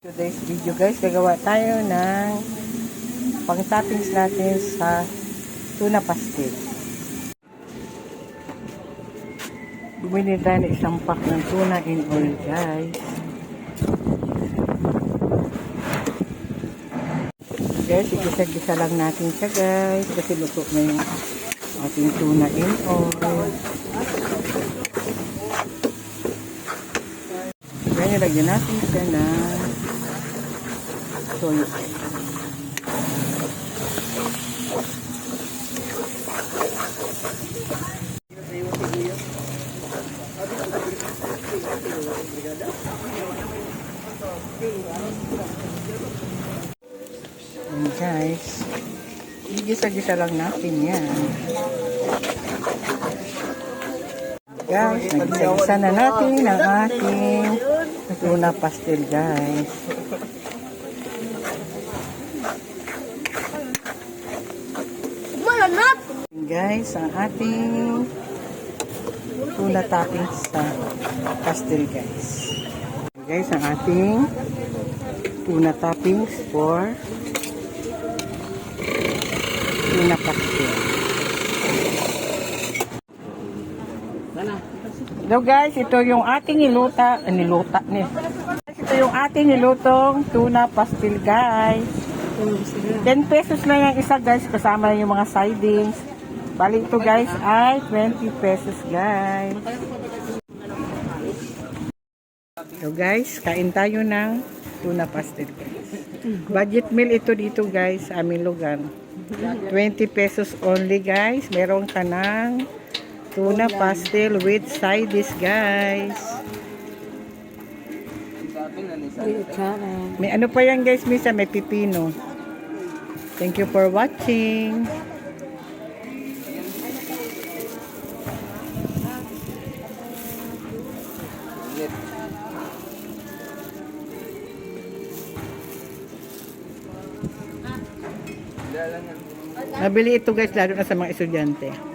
Today's video guys, gagawa tayo ng pang-toppings natin sa tuna pastel. Bumili tayo ng isang pack ng tuna in oil guys. Guys, igisa-gisa lang natin siya guys kasi luto na yung ating tuna in oil. Ganyan, lagyan natin siya na soy sauce. And guys, gisa-gisa lang natin yan. Guys, nagisa-gisa na natin ang ating tuna pastel guys. Guys, ang ating tuna toppings sa pastel guys. Guys, ang ating tuna toppings for tuna pastel. So guys, ito yung ating ito yung ating nilutong tuna pastel guys. 10 pesos lang yung isa guys, kasama yung mga sidings. Bali ito guys ay 20 pesos guys. So guys, kain tayo ng tuna pastel guys. Budget meal ito dito guys sa aming lugar. 20 pesos only guys. Meron ka ng tuna pastel with side dish guys. May ano pa yan guys, misa may pipino. Thank you for watching. Nabili ito guys lalo na sa mga estudyante.